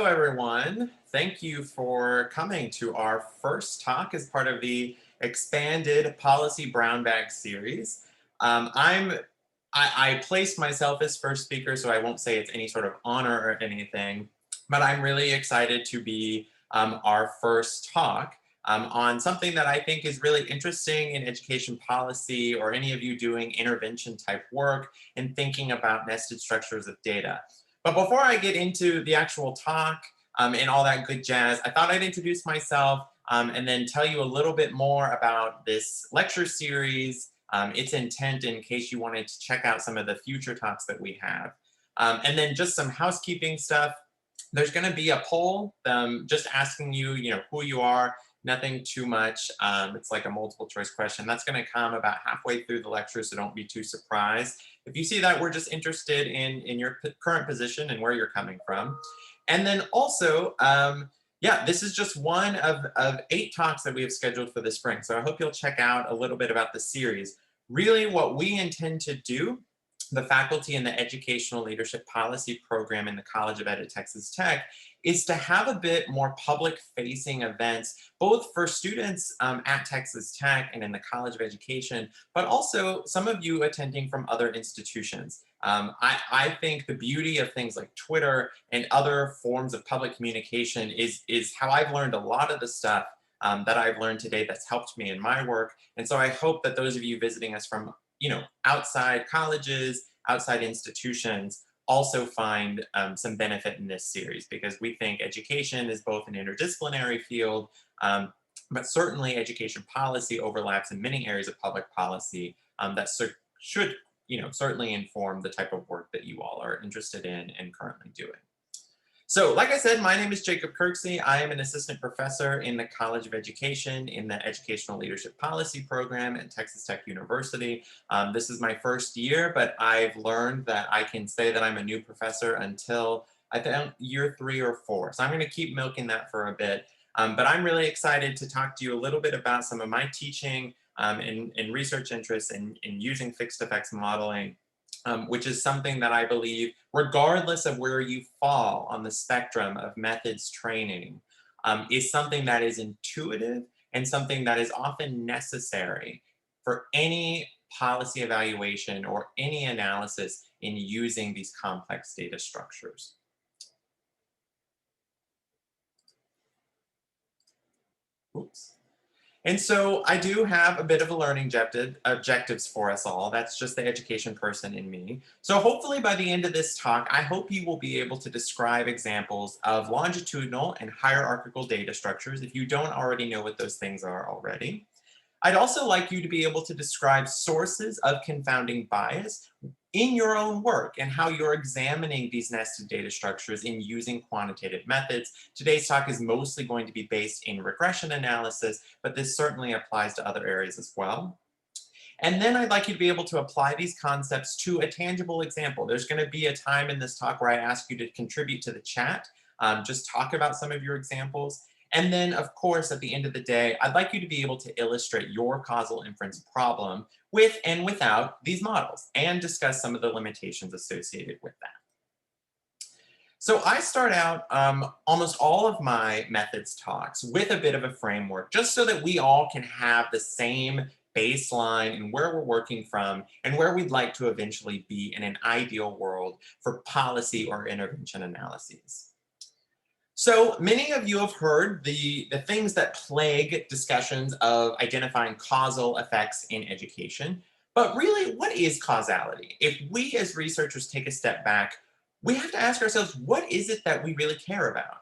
Hello, everyone. Thank you for coming to our first talk as part of the expanded Policy Brown Bag series. I placed myself as first speaker, so I won't say it's any sort of honor or anything, but I'm really excited to be our first talk on something that I think is really interesting in education policy or any of you doing intervention type work and thinking about nested structures of data. But before I get into the actual talk and all that good jazz, I thought I'd introduce myself and then tell you a little bit more about this lecture series, its intent in case you wanted to check out some of the future talks that we have. And then just some housekeeping stuff. There's going to be a poll just asking you, who you are, nothing too much. It's like a multiple choice question. That's going to come about halfway through the lecture, so don't be too surprised. If you see that, we're just interested in your current position and where you're coming from. And then also, yeah, this is just one of 8 talks that we have scheduled for the spring. So I hope you'll check out a little bit about the series. Really what we intend to do, the faculty in the Educational Leadership Policy program in the College of Ed at Texas Tech, is to have a bit more public-facing events, both for students at Texas Tech and in the College of Education, but also some of you attending from other institutions. I think the beauty of things like Twitter and other forms of public communication is how I've learned a lot of the stuff that I've learned today that's helped me in my work. And so I hope that those of you visiting us from outside colleges, outside institutions, also find some benefit in this series, because we think education is both an interdisciplinary field, but certainly education policy overlaps in many areas of public policy that should certainly inform the type of work that you all are interested in and currently doing. So, like I said, my name is Jacob Kirksey. I am an assistant professor in the College of Education in the Educational Leadership Policy program at Texas Tech University. This is my first year, but I've learned that I can say that I'm a new professor until I think year 3 or 4. So I'm going to keep milking that for a bit. But I'm really excited to talk to you a little bit about some of my teaching and research interests in using fixed effects modeling. Which is something that I believe, regardless of where you fall on the spectrum of methods training, is something that is intuitive and something that is often necessary for any policy evaluation or any analysis in using these complex data structures. Oops. And so I do have a bit of a learning objectives for us all. That's just the education person in me. So hopefully by the end of this talk, I hope you will be able to describe examples of longitudinal and hierarchical data structures if you don't already know what those things are already. I'd also like you to be able to describe sources of confounding bias in your own work and how you're examining these nested data structures in using quantitative methods. Today's talk is mostly going to be based in regression analysis, but this certainly applies to other areas as well. And then I'd like you to be able to apply these concepts to a tangible example. There's going to be a time in this talk where I ask you to contribute to the chat, just talk about some of your examples. And then, of course, at the end of the day, I'd like you to be able to illustrate your causal inference problem with and without these models and discuss some of the limitations associated with that. So I start out almost all of my methods talks with a bit of a framework, just so that we all can have the same baseline and where we're working from and where we'd like to eventually be in an ideal world for policy or intervention analyses. So many of you have heard the things that plague discussions of identifying causal effects in education. But really, what is causality? If we as researchers take a step back, we have to ask ourselves, what is it that we really care about?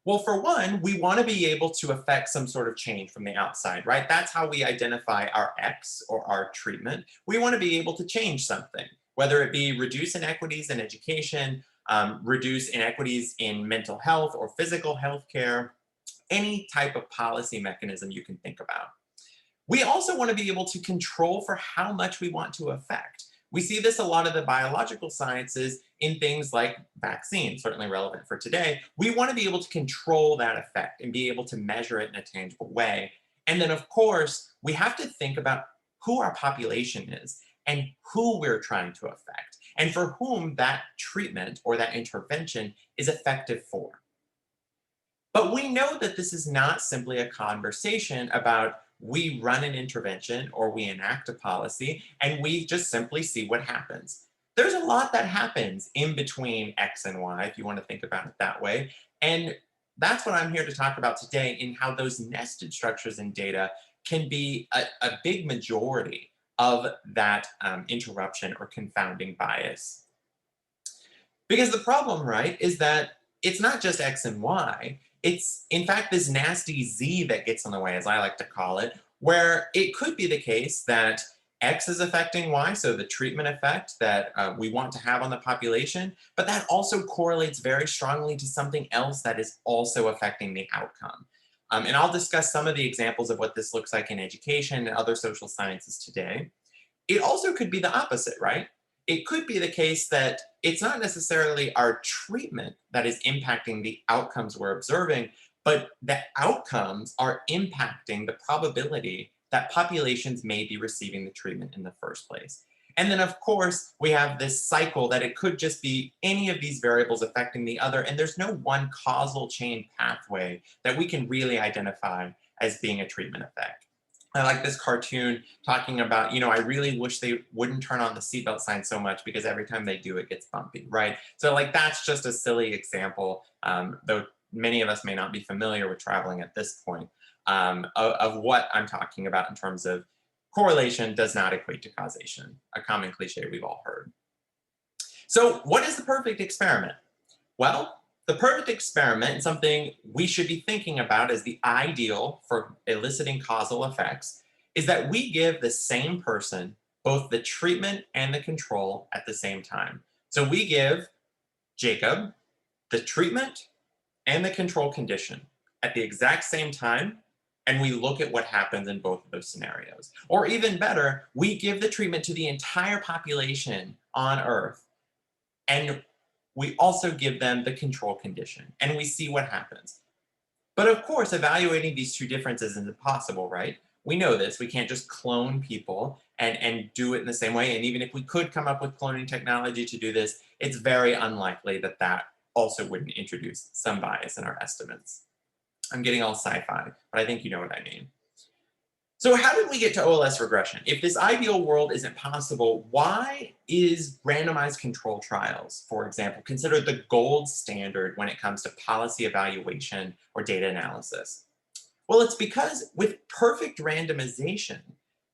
Well, for one, we want to be able to affect some sort of change from the outside, right? That's how we identify our X or our treatment. We want to be able to change something, whether it be reduce inequities in education, reduce inequities in mental health or physical health care, any type of policy mechanism you can think about. We also want to be able to control for how much we want to affect. We see this a lot of the biological sciences in things like vaccines, certainly relevant for today. We want to be able to control that effect and be able to measure it in a tangible way. And then, of course, we have to think about who our population is and who we're trying to affect, and for whom that treatment or that intervention is effective for. But we know that this is not simply a conversation about we run an intervention or we enact a policy and we just simply see what happens. There's a lot that happens in between X and Y, if you want to think about it that way. And that's what I'm here to talk about today, in how those nested structures in data can be a big majority of that interruption or confounding bias. Because the problem, right, is that it's not just X and Y. It's, in fact, this nasty Z that gets in the way, as I like to call it, where it could be the case that X is affecting Y, so the treatment effect that we want to have on the population, but that also correlates very strongly to something else that is also affecting the outcome. And I'll discuss some of the examples of what this looks like in education and other social sciences today. It also could be the opposite, right? It could be the case that it's not necessarily our treatment that is impacting the outcomes we're observing, but the outcomes are impacting the probability that populations may be receiving the treatment in the first place. And then, of course, we have this cycle that it could just be any of these variables affecting the other, and there's no one causal chain pathway that we can really identify as being a treatment effect. I like this cartoon talking about, I really wish they wouldn't turn on the seatbelt sign so much because every time they do, it gets bumpy, right? So like that's just a silly example, though many of us may not be familiar with traveling at this point, of what I'm talking about in terms of correlation does not equate to causation, a common cliche we've all heard. So what is the perfect experiment? Well, the perfect experiment, and something we should be thinking about as the ideal for eliciting causal effects, is that we give the same person both the treatment and the control at the same time. So we give Jacob the treatment and the control condition at the exact same time, and we look at what happens in both of those scenarios. Or even better, we give the treatment to the entire population on Earth, and we also give them the control condition, and we see what happens. But of course, evaluating these two differences isn't possible, right? We know this. We can't just clone people and do it in the same way. And even if we could come up with cloning technology to do this, it's very unlikely that that also wouldn't introduce some bias in our estimates. I'm getting all sci-fi, but I think you know what I mean. So how did we get to OLS regression? If this ideal world isn't possible, why is randomized control trials, for example, considered the gold standard when it comes to policy evaluation or data analysis? Well, it's because with perfect randomization,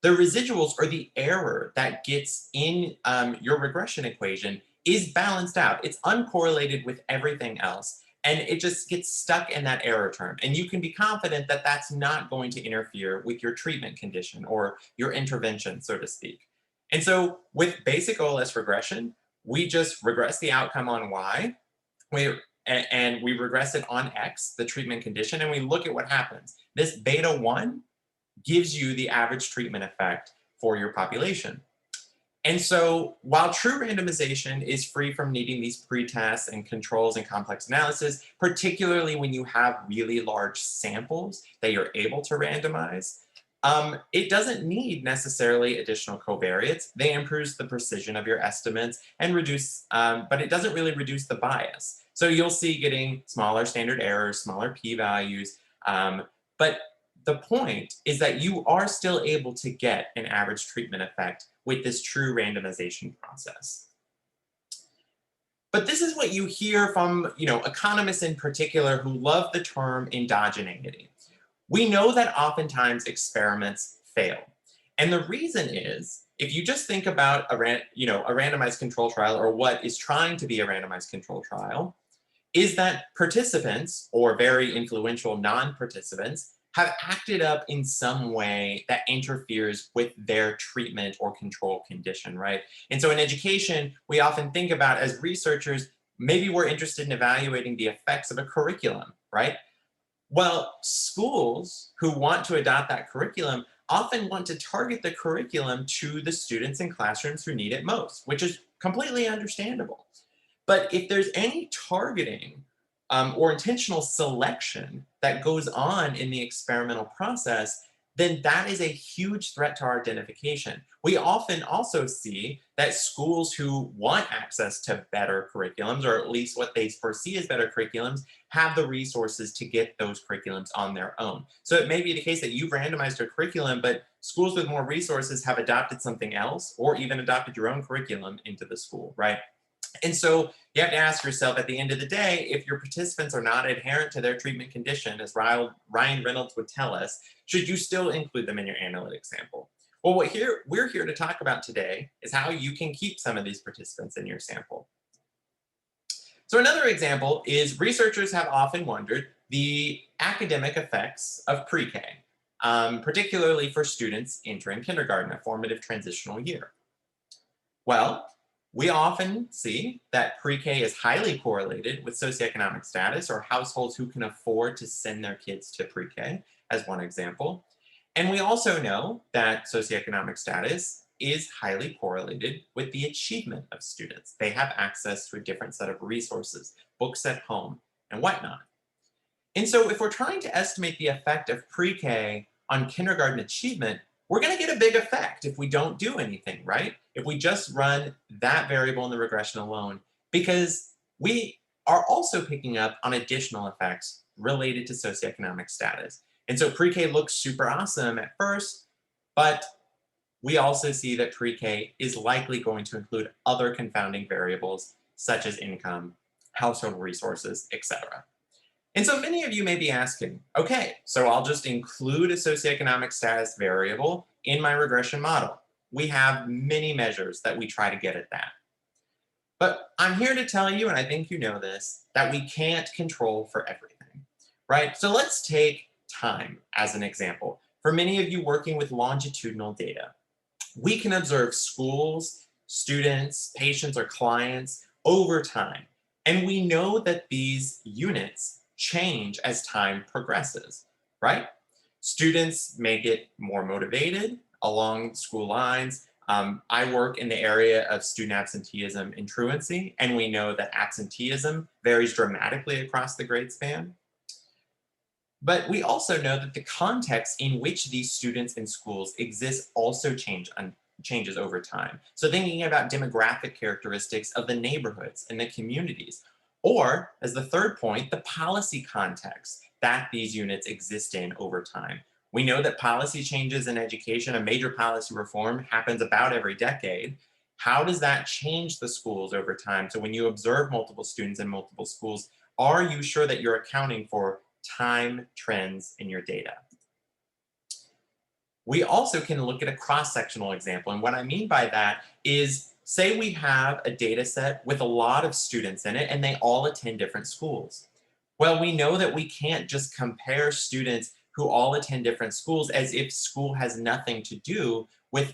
the residuals or the error that gets in your regression equation is balanced out. It's uncorrelated with everything else. And it just gets stuck in that error term. And you can be confident that that's not going to interfere with your treatment condition or your intervention, so to speak. And so with basic OLS regression, we just regress the outcome on Y, and we regress it on X, the treatment condition, and we look at what happens. This beta 1 gives you the average treatment effect for your population. And so while true randomization is free from needing these pretests and controls and complex analysis, particularly when you have really large samples that you're able to randomize, it doesn't need necessarily additional covariates. They improve the precision of your estimates and reduce, but it doesn't really reduce the bias. So you'll see getting smaller standard errors, smaller p-values, but the point is that you are still able to get an average treatment effect with this true randomization process. But this is what you hear from, economists in particular who love the term endogeneity. We know that oftentimes experiments fail. And the reason is, if you just think about a randomized control trial, or what is trying to be a randomized control trial, is that participants, or very influential non-participants, have acted up in some way that interferes with their treatment or control condition, right? And so in education, we often think about, as researchers, maybe we're interested in evaluating the effects of a curriculum, right? Well, schools who want to adopt that curriculum often want to target the curriculum to the students in classrooms who need it most, which is completely understandable. But if there's any targeting or intentional selection that goes on in the experimental process, then that is a huge threat to our identification. We often also see that schools who want access to better curriculums, or at least what they foresee as better curriculums, have the resources to get those curriculums on their own. So it may be the case that you've randomized your curriculum, but schools with more resources have adopted something else or even adopted your own curriculum into the school, right? And so you have to ask yourself at the end of the day, if your participants are not adherent to their treatment condition, as Ryan Reynolds would tell us, should you still include them in your analytic sample? Well, we're here to talk about today is how you can keep some of these participants in your sample. So another example is researchers have often wondered the academic effects of pre-K, particularly for students entering kindergarten, a formative transitional year. Well, we often see that pre-K is highly correlated with socioeconomic status, or households who can afford to send their kids to pre-K, as one example. And we also know that socioeconomic status is highly correlated with the achievement of students. They have access to a different set of resources, books at home, and whatnot. And so if we're trying to estimate the effect of pre-K on kindergarten achievement, we're going to get a big effect if we don't do anything, right? If we just run that variable in the regression alone, because we are also picking up on additional effects related to socioeconomic status. And so pre-K looks super awesome at first, but we also see that pre-K is likely going to include other confounding variables such as income, household resources, etc. And so many of you may be asking, okay, so I'll just include a socioeconomic status variable in my regression model. We have many measures that we try to get at that. But I'm here to tell you, and I think you know this, that we can't control for everything, right? So let's take time as an example. For many of you working with longitudinal data, we can observe schools, students, patients, or clients over time. And we know that these units change as time progresses, right? Students may get more motivated along school lines. I work in the area of student absenteeism and truancy, and we know that absenteeism varies dramatically across the grade span. But we also know that the context in which these students in schools exist also changes over time. So thinking about demographic characteristics of the neighborhoods and the communities, or as the third point, the policy context that these units exist in over time. We know that policy changes in education, a major policy reform happens about every decade. How does that change the schools over time? So when you observe multiple students in multiple schools, are you sure that you're accounting for time trends in your data? We also can look at a cross-sectional example. And what I mean by that is, say we have a data set with a lot of students in it and they all attend different schools. Well, we know that we can't just compare students who all attend different schools as if school has nothing to do with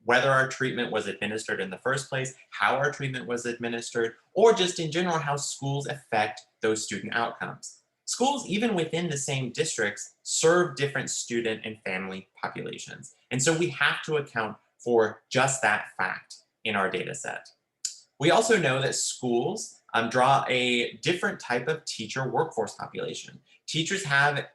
whether our treatment was administered in the first place, how our treatment was administered, or just in general how schools affect those student outcomes. Schools, even within the same districts, serve different student and family populations. And so we have to account for just that fact in our data set. We also know that schools draw a different type of teacher workforce population. Teachers have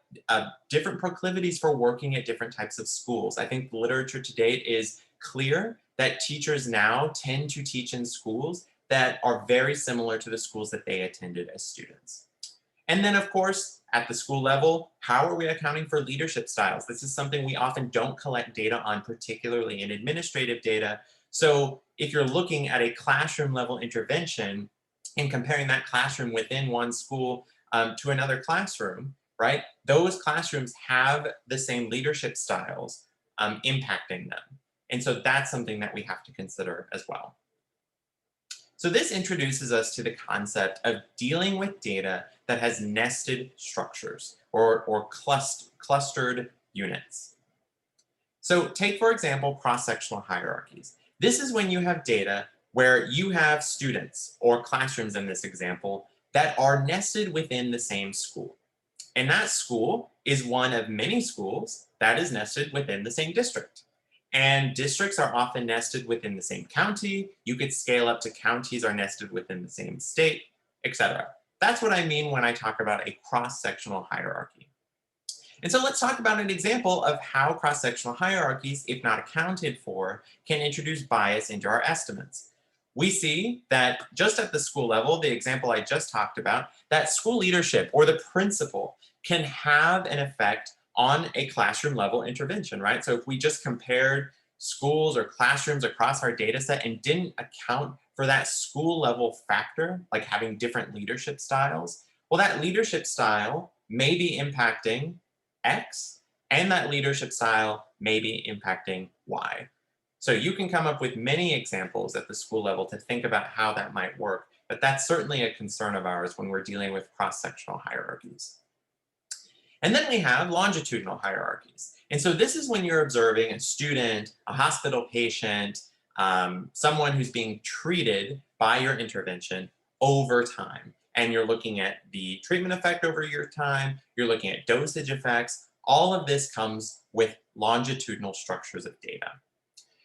different proclivities for working at different types of schools. I think the literature to date is clear that teachers now tend to teach in schools that are very similar to the schools that they attended as students. And then, of course, at the school level, how are we accounting for leadership styles? This is something we often don't collect data on, particularly in administrative data. So if you're looking at a classroom level intervention and comparing that classroom within one school to another classroom, right? Those classrooms have the same leadership styles impacting them. And so that's something that we have to consider as well. So this introduces us to the concept of dealing with data that has nested structures or clustered units. So take, for example, cross-sectional hierarchies. This is when you have data where you have students or classrooms in this example that are nested within the same school. And that school is one of many schools that is nested within the same district. And districts are often nested within the same county. You could scale up to counties are nested within the same state, etc. That's what I mean when I talk about a cross-sectional hierarchy. And so let's talk about an example of how cross-sectional hierarchies, if not accounted for, can introduce bias into our estimates. We see that just at the school level, the example I just talked about, that school leadership or the principal can have an effect on a classroom level intervention, right? So if we just compared schools or classrooms across our data set and didn't account for that school level factor, like having different leadership styles, well, that leadership style may be impacting X, and that leadership style may be impacting Y. So you can come up with many examples at the school level to think about how that might work, but that's certainly a concern of ours when we're dealing with cross-sectional hierarchies. And then we have longitudinal hierarchies. And so this is when you're observing a student, a hospital patient, someone who's being treated by your intervention over time. And you're looking at the treatment effect over your time, you're looking at dosage effects. All of this comes with longitudinal structures of data.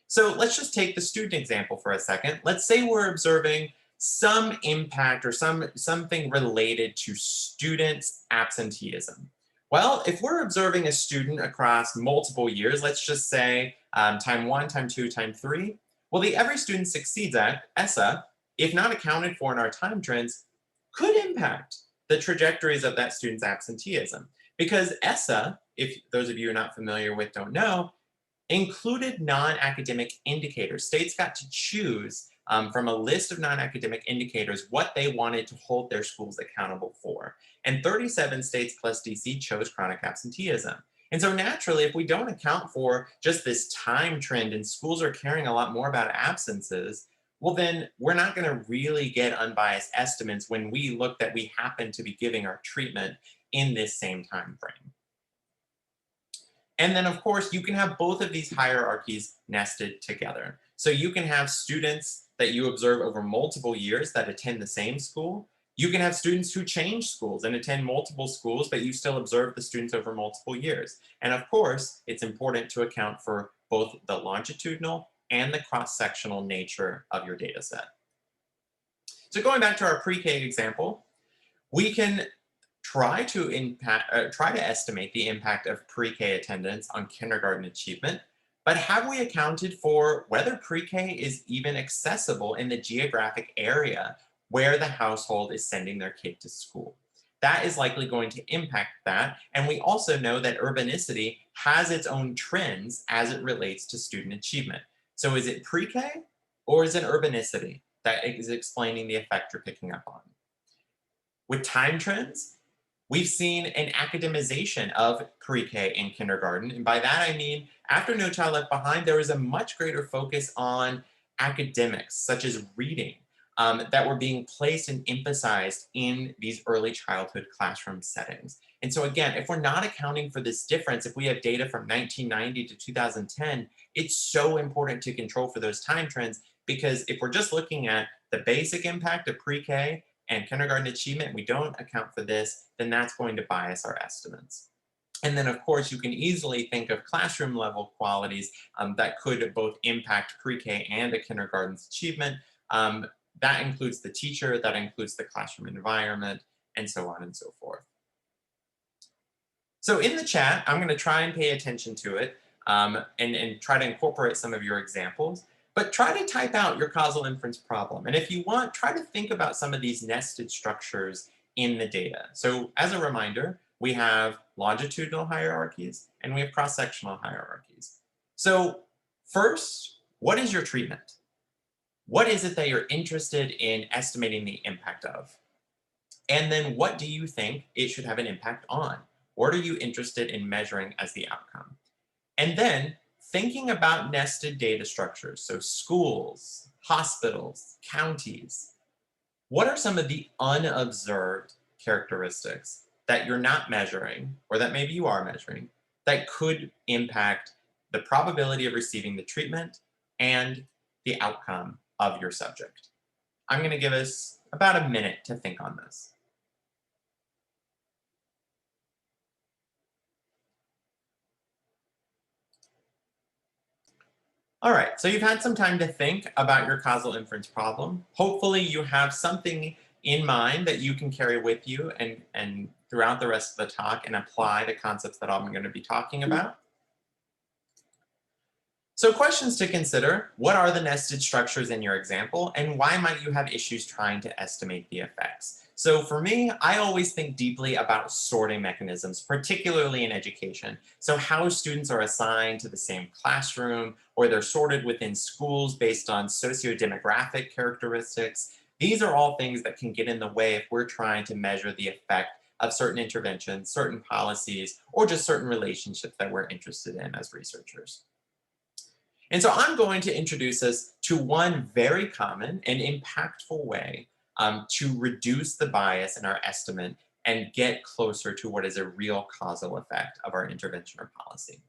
So let's just take the student example for a second. Let's say we're observing some impact or something related to students' absenteeism. Well, if we're observing a student across multiple years, let's just say time 1, time 2, time 3, well, the Every Student Succeeds Act, ESSA, if not accounted for in our time trends, could impact the trajectories of that student's absenteeism. Because ESSA, if those of you who are not familiar with don't know, included non-academic indicators. States got to choose from a list of non-academic indicators what they wanted to hold their schools accountable for. And 37 states plus DC chose chronic absenteeism. And so naturally, if we don't account for just this time trend and schools are caring a lot more about absences, well then we're not going to really get unbiased estimates when we look that we happen to be giving our treatment in this same time frame. And then of course, you can have both of these hierarchies nested together. So you can have students that you observe over multiple years that attend the same school. You can have students who change schools and attend multiple schools, but you still observe the students over multiple years. And of course, it's important to account for both the longitudinal and the cross-sectional nature of your data set. So going back to our pre-K example, we can try to estimate the impact of pre-K attendance on kindergarten achievement, but have we accounted for whether pre-K is even accessible in the geographic area where the household is sending their kid to school? That is likely going to impact that. And we also know that urbanicity has its own trends as it relates to student achievement. So is it pre-K or is it urbanicity that is explaining the effect you're picking up on? With time trends, we've seen an academization of pre-K and kindergarten. And by that I mean, after No Child Left Behind, there was a much greater focus on academics, such as reading, that were being placed and emphasized in these early childhood classroom settings. And so again, if we're not accounting for this difference, if we have data from 1990 to 2010, it's so important to control for those time trends, because if we're just looking at the basic impact of pre-K and kindergarten achievement, we don't account for this, then that's going to bias our estimates. And then of course, you can easily think of classroom level qualities that could both impact pre-K and a kindergarten's achievement. That includes the teacher, that includes the classroom environment, and so on and so forth. So in the chat, I'm going to try and pay attention to it and try to incorporate some of your examples. But try to type out your causal inference problem. And if you want, try to think about some of these nested structures in the data. So as a reminder, we have longitudinal hierarchies and we have cross-sectional hierarchies. So first, what is your treatment? What is it that you're interested in estimating the impact of? And then what do you think it should have an impact on? What are you interested in measuring as the outcome? And then thinking about nested data structures, so schools, hospitals, counties, what are some of the unobserved characteristics that you're not measuring, or that maybe you are measuring, that could impact the probability of receiving the treatment and the outcome of your subject? I'm going to give us about a minute to think on this. All right, so you've had some time to think about your causal inference problem. Hopefully you have something in mind that you can carry with you and throughout the rest of the talk and apply the concepts that I'm going to be talking about. So questions to consider: what are the nested structures in your example, and why might you have issues trying to estimate the effects? So for me, I always think deeply about sorting mechanisms, particularly in education. So how students are assigned to the same classroom, or they're sorted within schools based on socio-demographic characteristics. These are all things that can get in the way if we're trying to measure the effect of certain interventions, certain policies, or just certain relationships that we're interested in as researchers. And so I'm going to introduce us to one very common and impactful way to reduce the bias in our estimate and get closer to what is a real causal effect of our intervention or policy.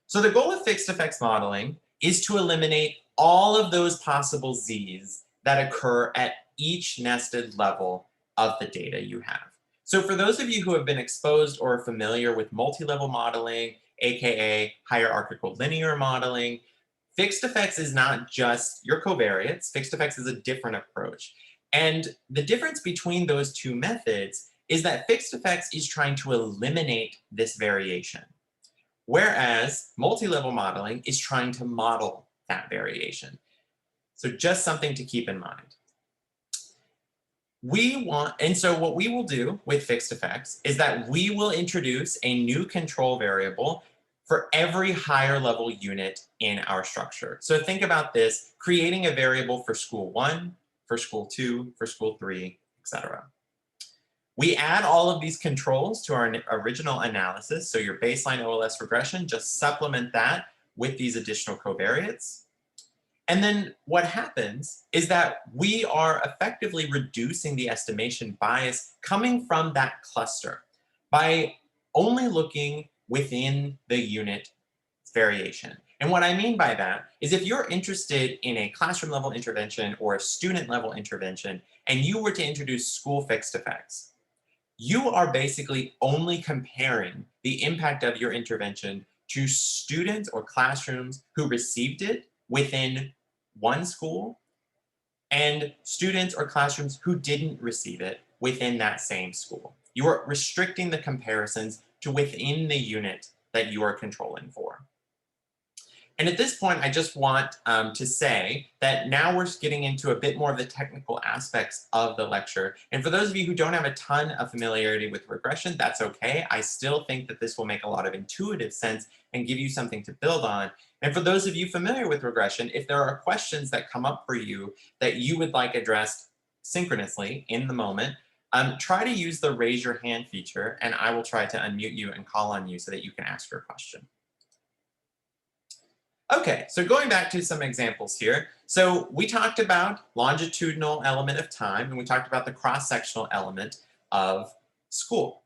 So the goal of fixed effects modeling is to eliminate all of those possible Z's that occur at each nested level of the data you have. So for those of you who have been exposed or are familiar with multi-level modeling, aka hierarchical linear modeling, fixed effects is not just your covariates. Fixed effects is a different approach. And the difference between those two methods is that fixed effects is trying to eliminate this variation, whereas multi-level modeling is trying to model that variation. So just something to keep in mind. So what we will do with fixed effects is that we will introduce a new control variable for every higher level unit in our structure. So think about this: creating a variable for school 1, for school 2, for school 3, etc. We add all of these controls to our original analysis. So your baseline OLS regression, just supplement that with these additional covariates. And then what happens is that we are effectively reducing the estimation bias coming from that cluster by only looking within the unit variation. And what I mean by that is, if you're interested in a classroom level intervention or a student level intervention, and you were to introduce school fixed effects, you are basically only comparing the impact of your intervention to students or classrooms who received it within one school and students or classrooms who didn't receive it within that same school. You are restricting the comparisons to within the unit that you are controlling for. And at this point, I just want to say that now we're getting into a bit more of the technical aspects of the lecture. And for those of you who don't have a ton of familiarity with regression, that's okay. I still think that this will make a lot of intuitive sense and give you something to build on. And for those of you familiar with regression, if there are questions that come up for you that you would like addressed synchronously in the moment, try to use the raise your hand feature, and I will try to unmute you and call on you so that you can ask your question. Okay, so going back to some examples here. So we talked about longitudinal element of time, and we talked about the cross-sectional element of school.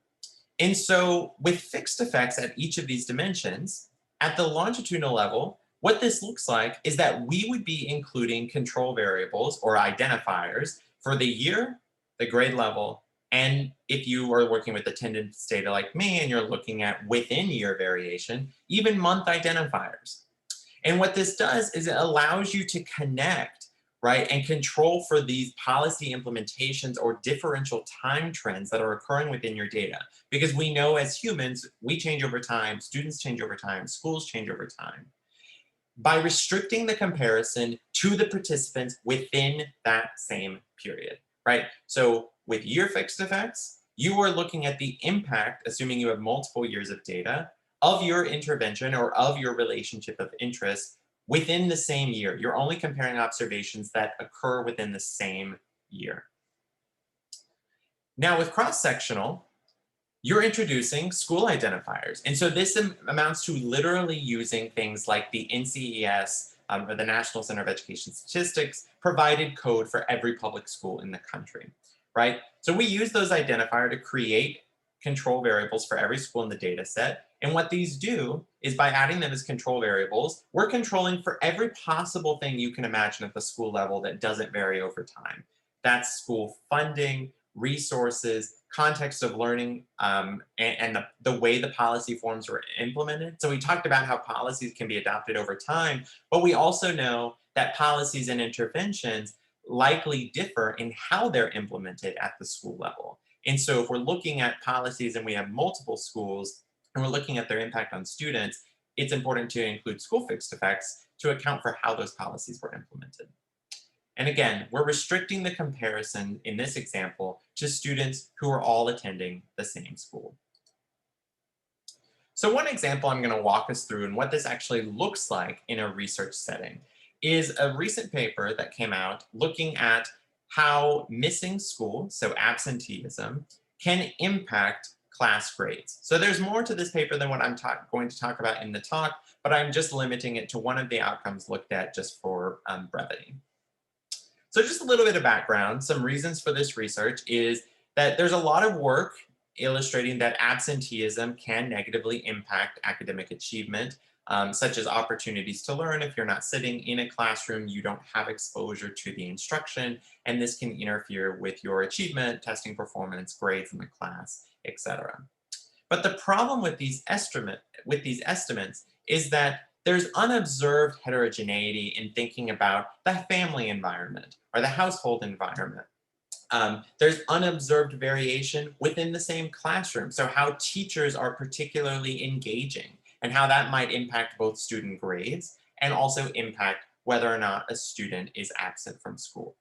And so with fixed effects at each of these dimensions, at the longitudinal level, what this looks like is that we would be including control variables or identifiers for the year, the grade level, and if you are working with attendance data like me and you're looking at within year variation, even month identifiers. And what this does is it allows you to connect, right, and control for these policy implementations or differential time trends that are occurring within your data. Because we know as humans, we change over time, students change over time, schools change over time. By restricting the comparison to the participants within that same period, right? So with year fixed effects, you are looking at the impact, assuming you have multiple years of data, of your intervention or of your relationship of interest within the same year. You're only comparing observations that occur within the same year. Now with cross-sectional, you're introducing school identifiers. And so this amounts to literally using things like the NCES, or the National Center of Education Statistics, provided code for every public school in the country, right? So we use those identifiers to create control variables for every school in the data set. And what these do is, by adding them as control variables, we're controlling for every possible thing you can imagine at the school level that doesn't vary over time. That's school funding, resources, context of learning, and the way the policy forms were implemented. So we talked about how policies can be adopted over time, but we also know that policies and interventions likely differ in how they're implemented at the school level. And so if we're looking at policies and we have multiple schools and we're looking at their impact on students, it's important to include school fixed effects to account for how those policies were implemented. And again, we're restricting the comparison in this example to students who are all attending the same school. So one example I'm going to walk us through and what this actually looks like in a research setting is a recent paper that came out looking at how missing school, so absenteeism, can impact class grades. So there's more to this paper than what I'm going to talk about in the talk, but I'm just limiting it to one of the outcomes looked at just for brevity. So just a little bit of background, some reasons for this research is that there's a lot of work illustrating that absenteeism can negatively impact academic achievement, such as opportunities to learn. If you're not sitting in a classroom, you don't have exposure to the instruction, and this can interfere with your achievement, testing performance, grades in the class, etc. But the problem with these estimates is that there's unobserved heterogeneity in thinking about the family environment or the household environment. There's unobserved variation within the same classroom. So how teachers are particularly engaging and how that might impact both student grades and also impact whether or not a student is absent from school.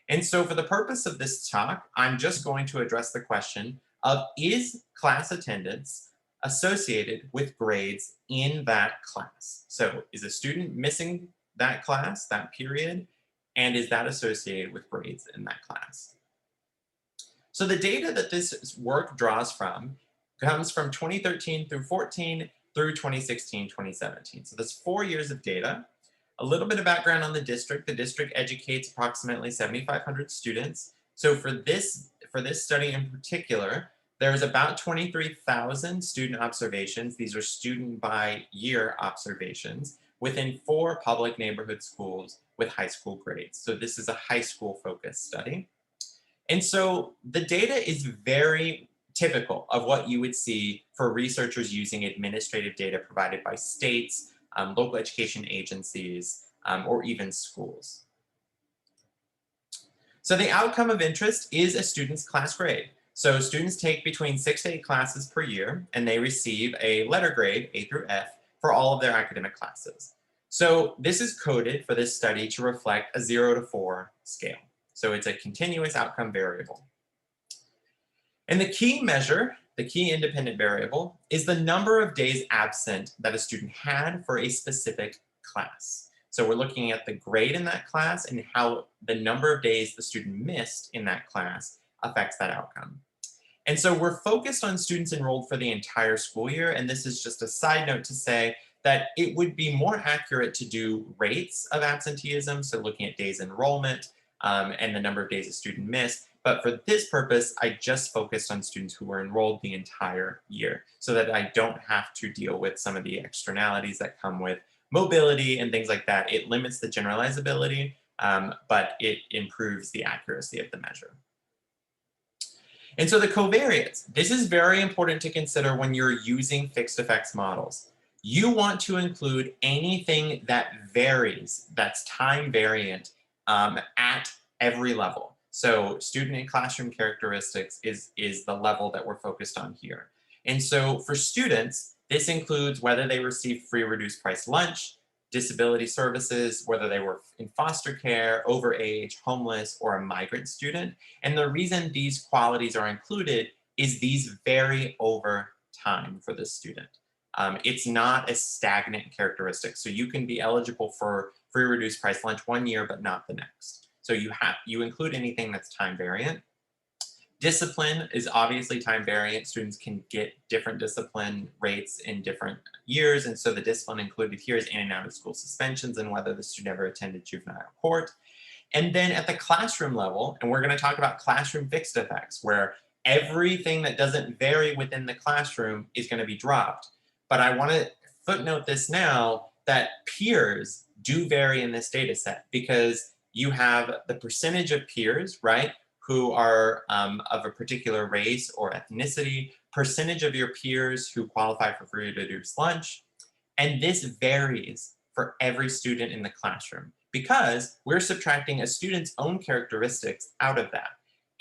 And so for the purpose of this talk, I'm just going to address the question of, is class attendance associated with grades in that class? So is a student missing that class, that period, and is that associated with grades in that class? So the data that this work draws from comes from 2013 through 14 through 2016, 2017. So that's 4 years of data. A little bit of background on the district. The district educates approximately 7,500 students. So for this study in particular, there's about 23,000 student observations. These are student by year observations within 4 public neighborhood schools with high school grades. So this is a high school focused study. And so the data is very typical of what you would see for researchers using administrative data provided by states, local education agencies, or even schools. So the outcome of interest is a student's class grade. So students take between 6 to 8 classes per year, and they receive a letter grade, A through F, for all of their academic classes. So this is coded for this study to reflect a 0 to 4 scale. So it's a continuous outcome variable. And the key measure, the key independent variable, is the number of days absent that a student had for a specific class. So we're looking at the grade in that class and how the number of days the student missed in that class affects that outcome. And so we're focused on students enrolled for the entire school year, and this is just a side note to say that it would be more accurate to do rates of absenteeism, so looking at days enrollment, and the number of days a student missed. But for this purpose, I just focused on students who were enrolled the entire year so that I don't have to deal with some of the externalities that come with mobility and things like that. It limits the generalizability, but it improves the accuracy of the measure. And so the covariates, this is very important to consider when you're using fixed effects models. You want to include anything that varies, that's time variant, at every level. So student and classroom characteristics is the level that we're focused on here. And so for students, this includes whether they receive free or reduced price lunch, disability services, whether they were in foster care, overage, homeless, or a migrant student. And the reason these qualities are included is these vary over time for the student. It's not a stagnant characteristic. So you can be eligible for free reduced price lunch one year, but not the next. So you include anything that's time variant. Discipline is obviously time variant. Students can get different discipline rates in different years. And so the discipline included here is in and out of school suspensions and whether the student ever attended juvenile court. And then at the classroom level, and we're going to talk about classroom fixed effects, where everything that doesn't vary within the classroom is going to be dropped. But I want to footnote this now that peers do vary in this data set because you have the percentage of peers, right, who are of a particular race or ethnicity, percentage of your peers who qualify for free or reduced lunch, and this varies for every student in the classroom because we're subtracting a student's own characteristics out of that.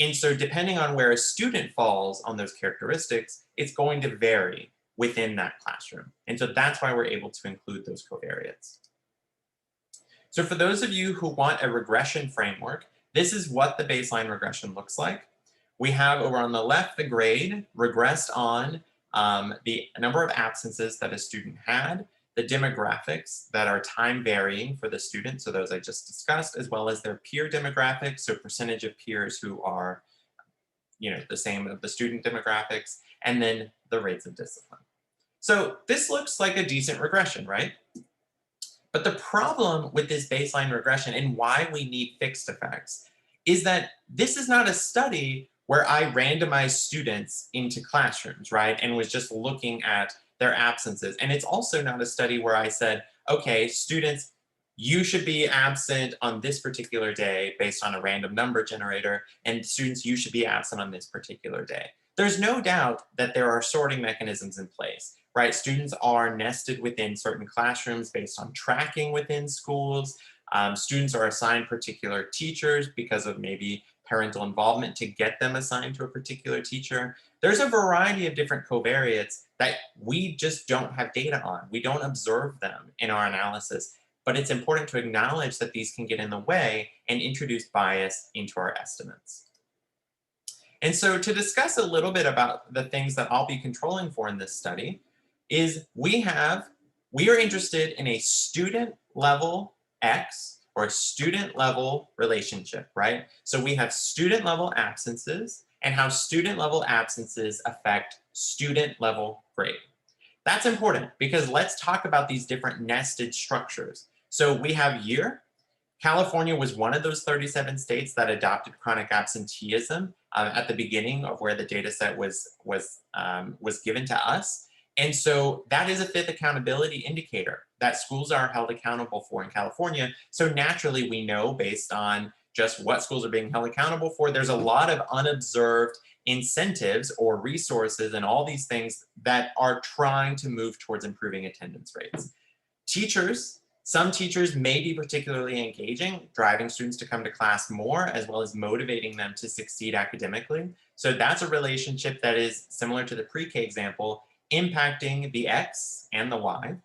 And so depending on where a student falls on those characteristics, it's going to vary within that classroom. And so that's why we're able to include those covariates. So for those of you who want a regression framework, this is what the baseline regression looks like. We have over on the left the grade regressed on the number of absences that a student had, the demographics that are time varying for the student, so those I just discussed, as well as their peer demographics, so percentage of peers who are the same of the student demographics, and then the rates of discipline. So this looks like a decent regression, right? But the problem with this baseline regression and why we need fixed effects is that this is not a study where I randomized students into classrooms, right? And was just looking at their absences. And it's also not a study where I said, okay, students, you should be absent on this particular day based on a random number generator, and students, you should be absent on this particular day. There's no doubt that there are sorting mechanisms in place, right? Students are nested within certain classrooms based on tracking within schools. Students are assigned particular teachers because of maybe parental involvement to get them assigned to a particular teacher. There's a variety of different covariates that we just don't have data on. We don't observe them in our analysis, but it's important to acknowledge that these can get in the way and introduce bias into our estimates. And so to discuss a little bit about the things that I'll be controlling for in this study is we are interested in a student level X or a student level relationship, right? So we have student level absences and how student level absences affect student level grade. That's important because let's talk about these different nested structures. So we have year. California was one of those 37 states that adopted chronic absenteeism at the beginning of where the data set was given to us. And so that is a fifth accountability indicator that schools are held accountable for in California. So naturally, we know based on just what schools are being held accountable for, there's a lot of unobserved incentives or resources and all these things that are trying to move towards improving attendance rates. Teachers, some teachers may be particularly engaging, driving students to come to class more, as well as motivating them to succeed academically. So that's a relationship that is similar to the pre-K example, impacting the X and the Y.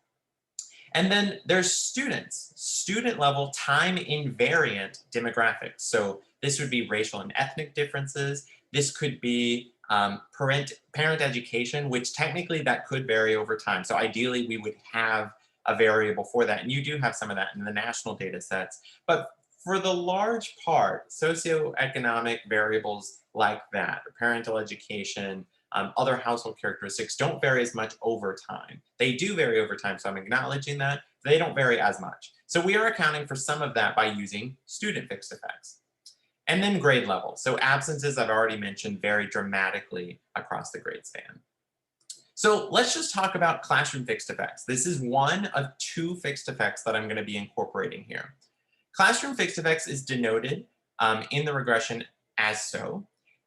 And then there's students, student level time invariant demographics. So this would be racial and ethnic differences. This could be parent education, which technically that could vary over time. So ideally we would have a variable for that. And you do have some of that in the national data sets. But for the large part, socioeconomic variables like that, parental education, other household characteristics don't vary as much over time. They do vary over time, so I'm acknowledging that. They don't vary as much. So we are accounting for some of that by using student fixed effects. And then grade level. So absences, I've already mentioned, vary dramatically across the grade span. So let's just talk about classroom fixed effects. This is one of two fixed effects that I'm going to be incorporating here. Classroom fixed effects is denoted in the regression as so.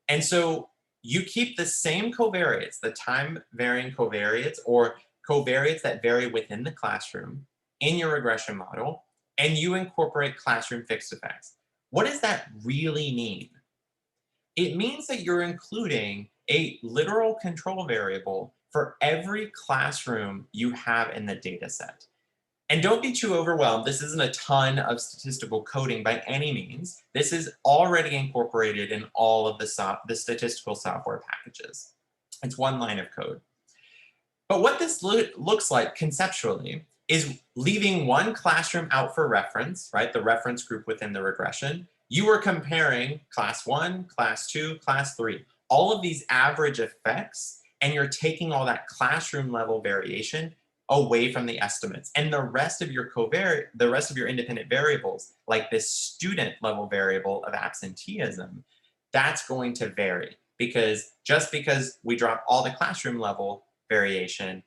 And so you keep the same covariates, the time varying covariates or covariates that vary within the classroom in your regression model, and you incorporate classroom fixed effects. What does that really mean? It means that you're including a literal control variable for every classroom you have in the data set. And don't be too overwhelmed. This isn't a ton of statistical coding by any means. This is already incorporated in all of the statistical software packages. It's one line of code. But what this looks like conceptually is leaving one classroom out for reference, right? The reference group within the regression. You are comparing class 1, class 2, class 3, all of these average effects, and you're taking all that classroom level variation away from the estimates. And the rest of your independent variables, like this student level variable of absenteeism, that's going to vary because just because we drop all the classroom level variation,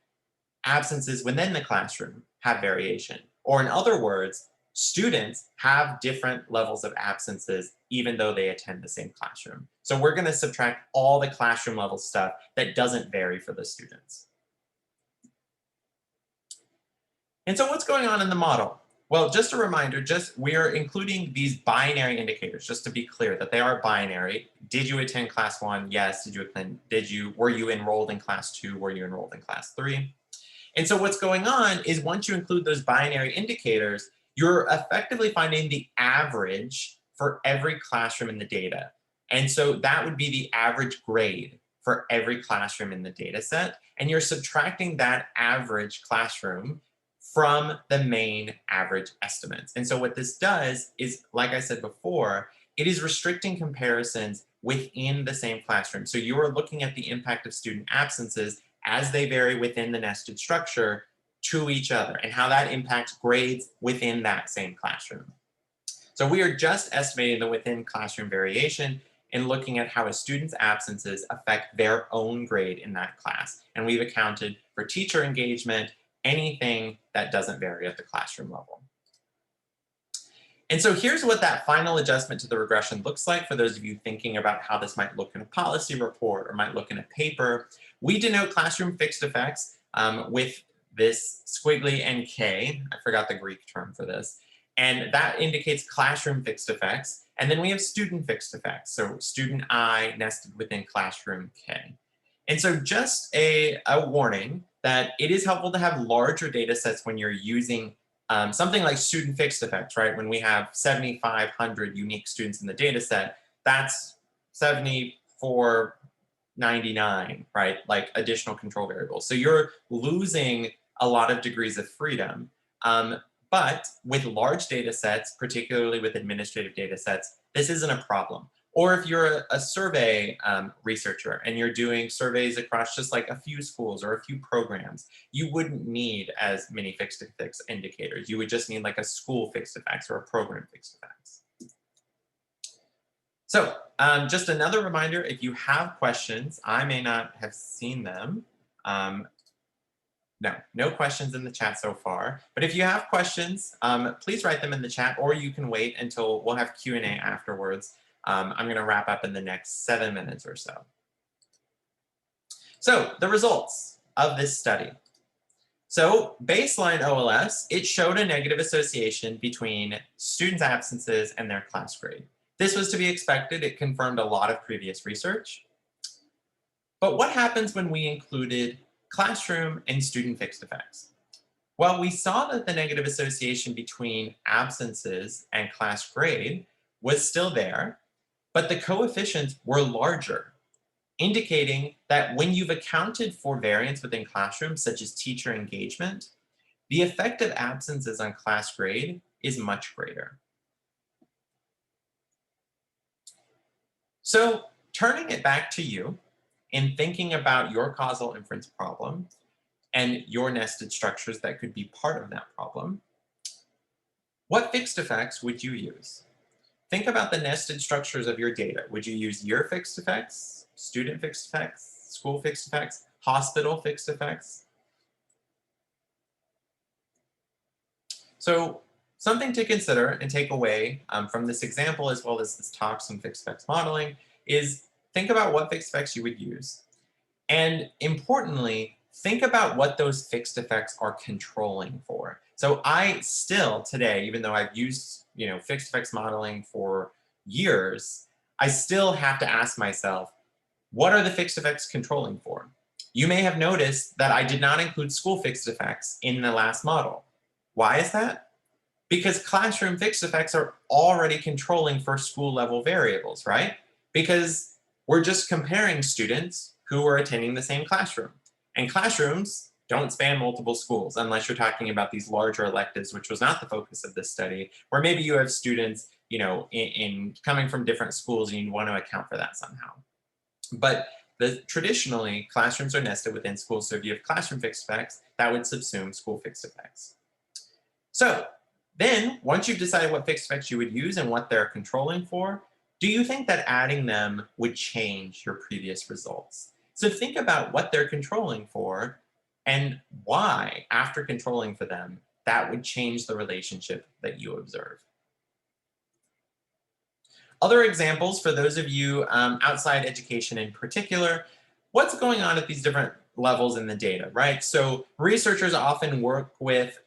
absences within the classroom have variation. Or in other words, students have different levels of absences even though they attend the same classroom. So we're going to subtract all the classroom level stuff that doesn't vary for the students. And so what's going on in the model? Well, just a reminder, we are including these binary indicators, just to be clear that they are binary. Did you attend class 1? Yes. Were you enrolled in class 2? Were you enrolled in class 3? And so what's going on is once you include those binary indicators, you're effectively finding the average for every classroom in the data. And so that would be the average grade for every classroom in the data set. And you're subtracting that average classroom from the main average estimates. And so what this does is, like I said before, it is restricting comparisons within the same classroom. So you are looking at the impact of student absences as they vary within the nested structure to each other and how that impacts grades within that same classroom. So we are just estimating the within classroom variation and looking at how a student's absences affect their own grade in that class. And we've accounted for teacher engagement, anything that doesn't vary at the classroom level. And so here's what that final adjustment to the regression looks like for those of you thinking about how this might look in a policy report or might look in a paper. We denote classroom fixed effects with this squiggly NK. I forgot the Greek term for this. And that indicates classroom fixed effects. And then we have student fixed effects. So student I nested within classroom K. And so just a warning that it is helpful to have larger data sets when you're using something like student fixed effects, right? When we have 7,500 unique students in the data set, that's 7,499, right? Like additional control variables. So you're losing a lot of degrees of freedom. But with large data sets, particularly with administrative data sets, this isn't a problem. Or if you're a survey researcher and you're doing surveys across just like a few schools or a few programs, you wouldn't need as many fixed effects indicators. You would just need like a school fixed effects or a program fixed effects. So just another reminder, if you have questions, I may not have seen them. No questions in the chat so far. But if you have questions, please write them in the chat, or you can wait until we'll have Q&A afterwards. I'm going to wrap up in the next 7 minutes or so. So the results of this study. So baseline OLS, it showed a negative association between students' absences and their class grade. This was to be expected. It confirmed a lot of previous research. But what happens when we included classroom and student fixed effects? Well, we saw that the negative association between absences and class grade was still there, but the coefficients were larger, indicating that when you've accounted for variance within classrooms, such as teacher engagement, the effect of absences on class grade is much greater. So turning it back to you and thinking about your causal inference problem and your nested structures that could be part of that problem, what fixed effects would you use? Think about the nested structures of your data. Would you use your fixed effects, student fixed effects, school fixed effects, hospital fixed effects? So something to consider and take away from this example, as well as this talks on fixed effects modeling, is think about what fixed effects you would use. And importantly, think about what those fixed effects are controlling for. So I still today, even though I've used fixed effects modeling for years, I still have to ask myself, what are the fixed effects controlling for? You may have noticed that I did not include school fixed effects in the last model. Why is that? Because classroom fixed effects are already controlling for school level variables, right? Because we're just comparing students who are attending the same classroom. And classrooms don't span multiple schools unless you're talking about these larger electives, which was not the focus of this study, where maybe you have students, in coming from different schools and you want to account for that somehow. But traditionally, classrooms are nested within schools. So if you have classroom fixed effects, that would subsume school fixed effects. So then, once you've decided what fixed effects you would use and what they're controlling for, do you think that adding them would change your previous results? So think about what they're controlling for and why, after controlling for them, that would change the relationship that you observe. Other examples for those of you outside education in particular, what's going on at these different levels in the data, right? So researchers often work with,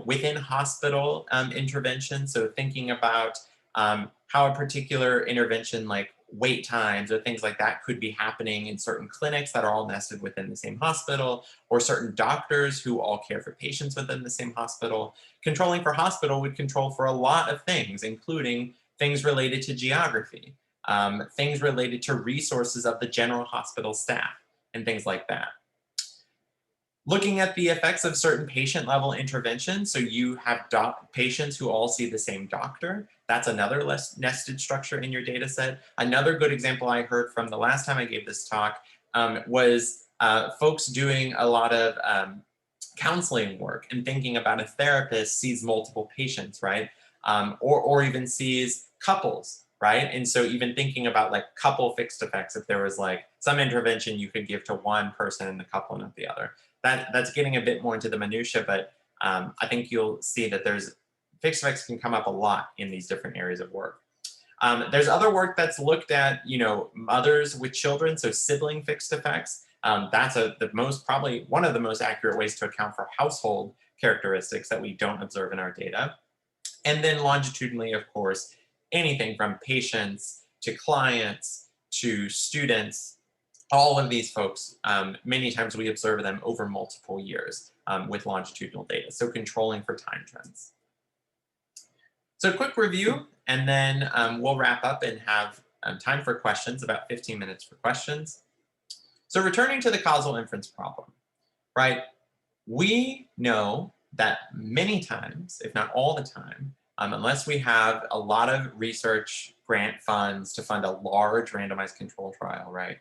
within hospital interventions. So thinking about how a particular intervention like wait times or things like that could be happening in certain clinics that are all nested within the same hospital, or certain doctors who all care for patients within the same hospital. Controlling for hospital would control for a lot of things, including things related to geography, things related to resources of the general hospital staff, and things like that. Looking at the effects of certain patient level interventions, so you have patients who all see the same doctor. That's another less nested structure in your data set. Another good example I heard from the last time I gave this talk was folks doing a lot of counseling work and thinking about a therapist sees multiple patients, right? Or even sees couples, right? And so even thinking about like couple fixed effects, if there was like some intervention you could give to one person in the couple and not the other. That's getting a bit more into the minutia, but I think you'll see that there's fixed effects can come up a lot in these different areas of work. There's other work that's looked at, mothers with children, so sibling fixed effects. That's probably one of the most accurate ways to account for household characteristics that we don't observe in our data. And then longitudinally, of course, anything from patients to clients to students, all of these folks, many times we observe them over multiple years with longitudinal data, so controlling for time trends. So quick review, and then we'll wrap up and have time for questions, about 15 minutes for questions. So returning to the causal inference problem, right? We know that many times, if not all the time, unless we have a lot of research grant funds to fund a large randomized control trial, right?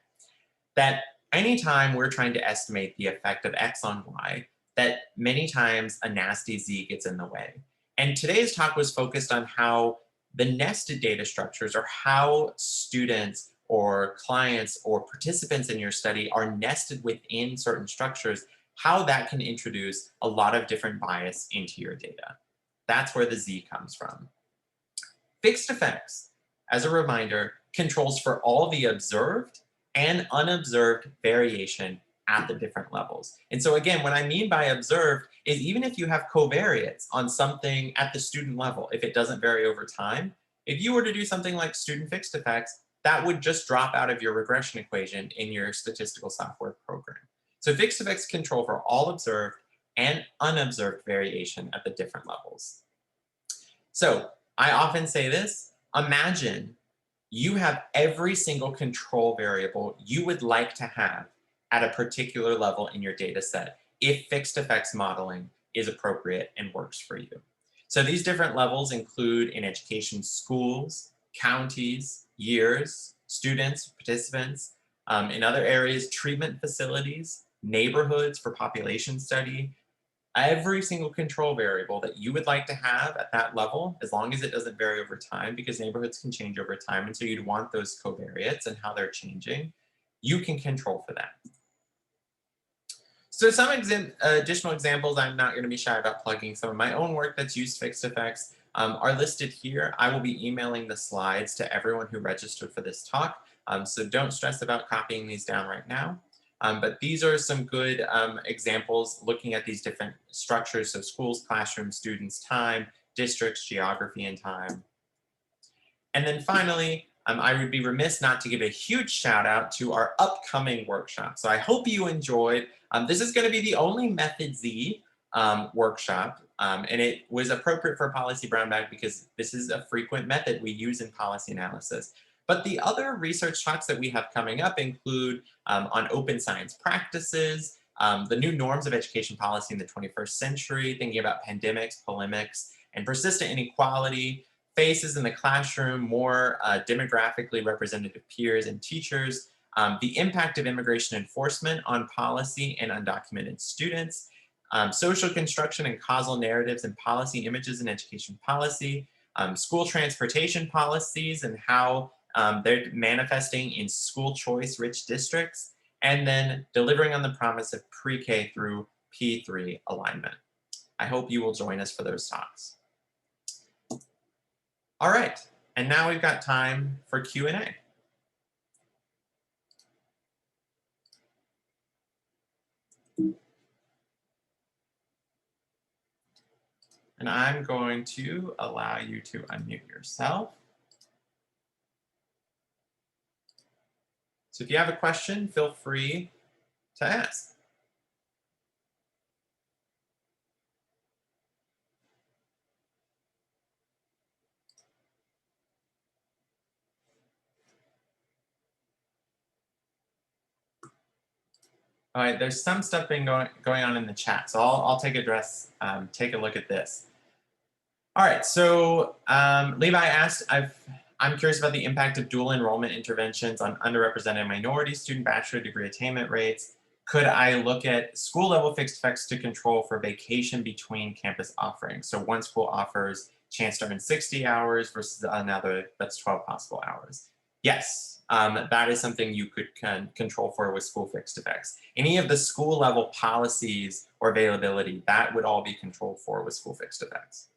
That anytime we're trying to estimate the effect of X on Y, that many times a nasty Z gets in the way. And today's talk was focused on how the nested data structures, or how students or clients or participants in your study are nested within certain structures, how that can introduce a lot of different bias into your data. That's where the Z comes from. Fixed effects, as a reminder, controls for all the observed and unobserved variation at the different levels. And so again, what I mean by observed is even if you have covariates on something at the student level, if it doesn't vary over time, if you were to do something like student fixed effects, that would just drop out of your regression equation in your statistical software program. So fixed effects control for all observed and unobserved variation at the different levels. So I often say this, imagine you have every single control variable you would like to have at a particular level in your data set if fixed effects modeling is appropriate and works for you. So these different levels include in education schools, counties, years, students, participants, in other areas, treatment facilities, neighborhoods for population study. Every single control variable that you would like to have at that level, as long as it doesn't vary over time, because neighborhoods can change over time, and so you'd want those covariates and how they're changing, you can control for that. So some additional examples, I'm not going to be shy about plugging some of my own work that's used fixed effects, are listed here. I will be emailing the slides to everyone who registered for this talk, so don't stress about copying these down right now. But these are some good examples looking at these different structures, so schools, classrooms, students, time, districts, geography, and time. And then finally, I would be remiss not to give a huge shout out to our upcoming workshop. So I hope you enjoyed. This is going to be the only Method Z workshop, and it was appropriate for policy brown bag because this is a frequent method we use in policy analysis. But the other research talks that we have coming up include on open science practices, the new norms of education policy in the 21st century, thinking about pandemics, polemics, and persistent inequality, faces in the classroom, more demographically representative peers and teachers, the impact of immigration enforcement on policy and undocumented students, social construction and causal narratives and policy images in education policy, school transportation policies and how they're manifesting in school choice rich districts, and then delivering on the promise of pre-K through P3 alignment. I hope you will join us for those talks. All right, and now we've got time for Q&A. And I'm going to allow you to unmute yourself. So if you have a question, feel free to ask. All right, there's some stuff going on in the chat, so I'll take a look at this. All right, so Levi asked, I'm curious about the impact of dual enrollment interventions on underrepresented minority student bachelor degree attainment rates. Could I look at school level fixed effects to control for vacation between campus offerings? So one school offers chance to earn 60 hours versus another that's 12 possible hours. Yes, that is something you could control for with school fixed effects. Any of the school level policies or availability, that would all be controlled for with school fixed effects.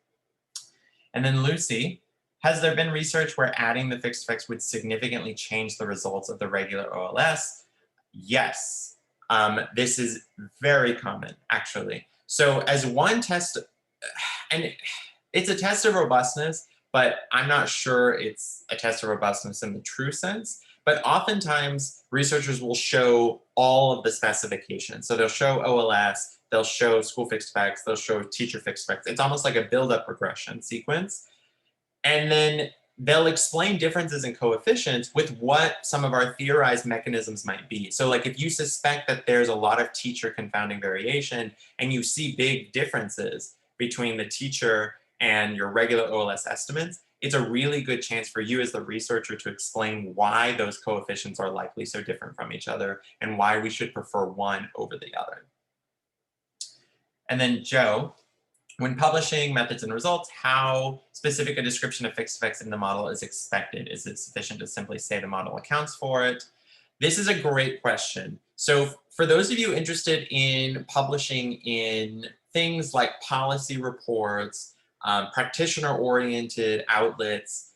And then Lucy, has there been research where adding the fixed effects would significantly change the results of the regular OLS? Yes, this is very common, actually. So as one test, and it's a test of robustness, but I'm not sure it's a test of robustness in the true sense. But oftentimes, researchers will show all of the specifications. So they'll show OLS, they'll show school fixed effects, they'll show teacher fixed effects. It's almost like a build-up regression sequence. And then they'll explain differences in coefficients with what some of our theorized mechanisms might be. So like if you suspect that there's a lot of teacher confounding variation and you see big differences between the teacher and your regular OLS estimates, it's a really good chance for you as the researcher to explain why those coefficients are likely so different from each other and why we should prefer one over the other. And then Joe, when publishing methods and results, how specific a description of fixed effects in the model is expected? Is it sufficient to simply say the model accounts for it? This is a great question. So for those of you interested in publishing in things like policy reports, practitioner-oriented outlets,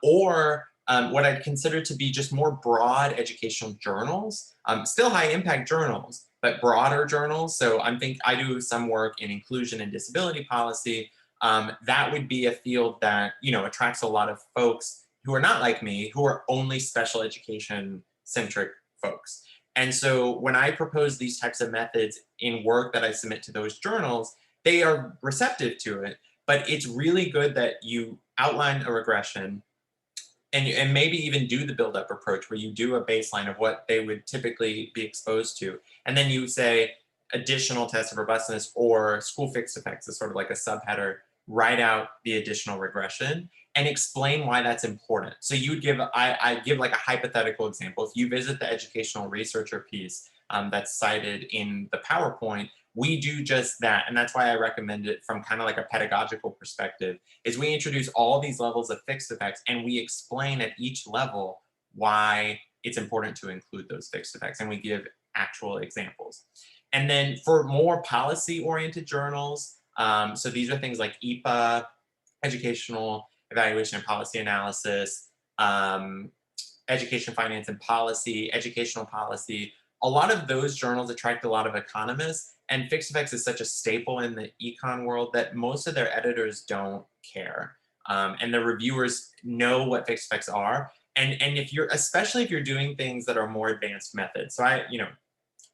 or what I'd consider to be just more broad educational journals, still high-impact journals, but broader journals. So I do some work in inclusion and disability policy. That would be a field that attracts a lot of folks who are not like me, who are only special education centric folks. And so when I propose these types of methods in work that I submit to those journals, they are receptive to it. But it's really good that you outline a regression and maybe even do the build-up approach where you do a baseline of what they would typically be exposed to. And then you say additional tests of robustness or school fixed effects is sort of like a subheader, write out the additional regression and explain why that's important. So you would give, I give like a hypothetical example. If you visit the educational researcher piece that's cited in the PowerPoint, we do just that. And that's why I recommend it from kind of like a pedagogical perspective, is we introduce all these levels of fixed effects and we explain at each level why it's important to include those fixed effects. And we give actual examples. And then for more policy-oriented journals, so these are things like EPA, Educational Evaluation and Policy Analysis, Education Finance and Policy, Educational Policy. A lot of those journals attract a lot of economists, and fixed effects is such a staple in the econ world that most of their editors don't care. And the reviewers know what fixed effects are. And especially if you're doing things that are more advanced methods. So I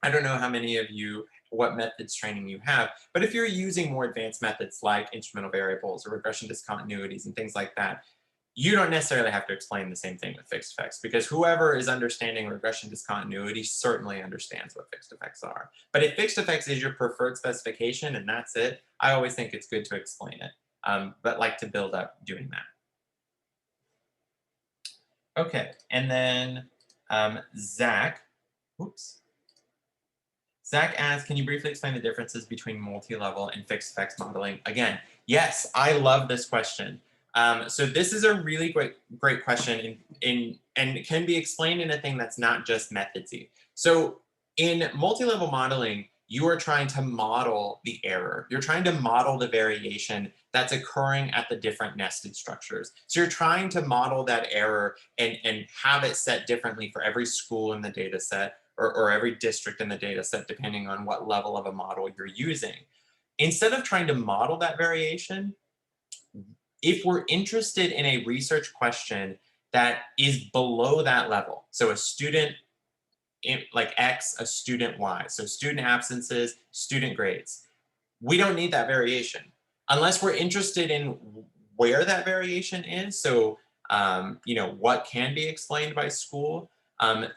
don't know how many of you, what methods training you have, but if you're using more advanced methods like instrumental variables or regression discontinuities and things like that, you don't necessarily have to explain the same thing with fixed effects, because whoever is understanding regression discontinuity certainly understands what fixed effects are. But if fixed effects is your preferred specification and that's it, I always think it's good to explain it, but like to build up doing that. Okay, and then Zach asks, can you briefly explain the differences between multi-level and fixed effects modeling? Again, yes, I love this question. So this is a really great question and it can be explained in a thing that's not just methodsy. So in multi-level modeling, you are trying to model the error. You're trying to model the variation that's occurring at the different nested structures. So you're trying to model that error and have it set differently for every school in the data set, or every district in the data set, depending on what level of a model you're using. Instead of trying to model that variation, if we're interested in a research question that is below that level, so a student like X, a student Y, so student absences, student grades, we don't need that variation unless we're interested in where that variation is. So, what can be explained by school.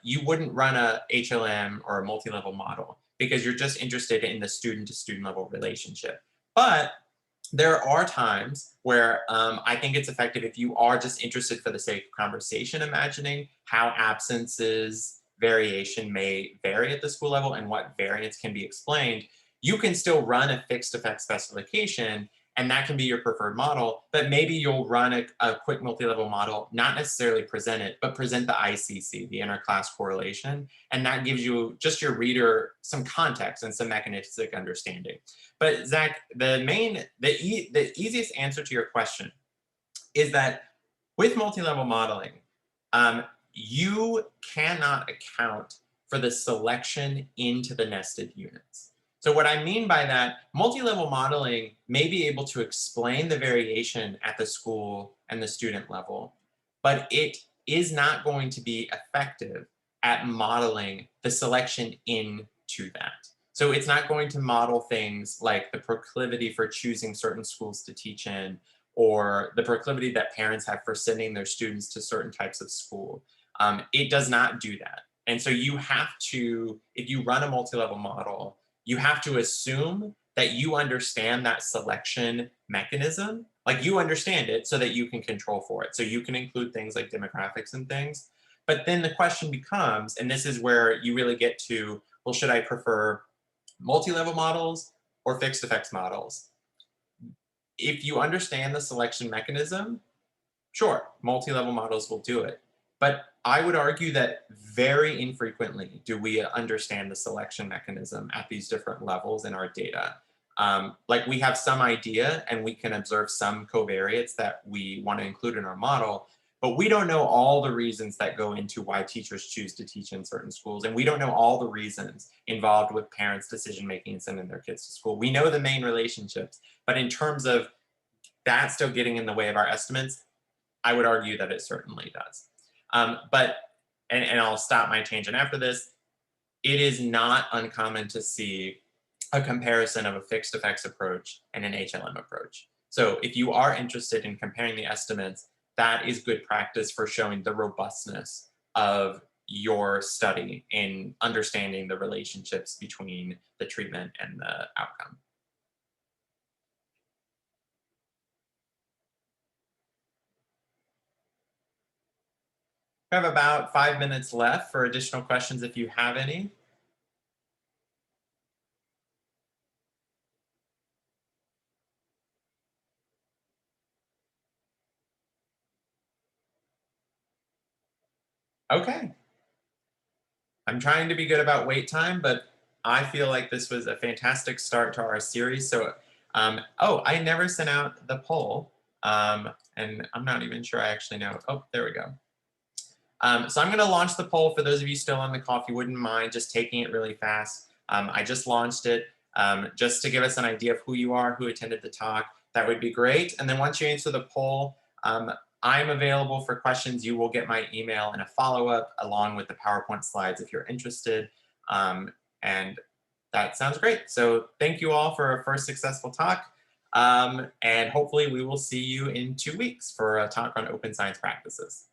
You wouldn't run a HLM or a multi-level model because you're just interested in the student to student level relationship. But there are times where I think it's effective if you are just interested for the sake of conversation, imagining how absences variation may vary at the school level and what variance can be explained. You can still run a fixed effect specification, and that can be your preferred model, but maybe you'll run a quick multi-level model, not necessarily present it, but present the ICC, the interclass correlation, and that gives you, just your reader, some context and some mechanistic understanding. But Zach, the easiest answer to your question is that with multi-level modeling, you cannot account for the selection into the nested units. So what I mean by that, multi-level modeling may be able to explain the variation at the school and the student level, but it is not going to be effective at modeling the selection into that. So it's not going to model things like the proclivity for choosing certain schools to teach in, or the proclivity that parents have for sending their students to certain types of school. It does not do that. And so you have to, if you run a multi-level model, you have to assume that you understand that selection mechanism, like you understand it so that you can control for it. So you can include things like demographics and things. But then the question becomes, and this is where you really get to, well, should I prefer multi-level models or fixed effects models? If you understand the selection mechanism, sure, multi-level models will do it. But I would argue that very infrequently do we understand the selection mechanism at these different levels in our data. Like we have some idea and we can observe some covariates that we want to include in our model, but we don't know all the reasons that go into why teachers choose to teach in certain schools. And we don't know all the reasons involved with parents' decision-making and sending their kids to school. We know the main relationships, but in terms of that still getting in the way of our estimates, I would argue that it certainly does. And I'll stop my tangent after this. It is not uncommon to see a comparison of a fixed effects approach and an HLM approach. So if you are interested in comparing the estimates, that is good practice for showing the robustness of your study in understanding the relationships between the treatment and the outcome. We have about 5 minutes left for additional questions if you have any. Okay. I'm trying to be good about wait time, but I feel like this was a fantastic start to our series. So, oh, I never sent out the poll, and I'm not even sure I actually know. Oh, there we go. So I'm going to launch the poll for those of you still on the call. If you wouldn't mind just taking it really fast. I just launched it just to give us an idea of who you are, who attended the talk. That would be great. And then once you answer the poll, I'm available for questions. You will get my email and a follow-up along with the PowerPoint slides if you're interested. And that sounds great. So thank you all for our first successful talk. And hopefully we will see you in 2 weeks for a talk on open science practices.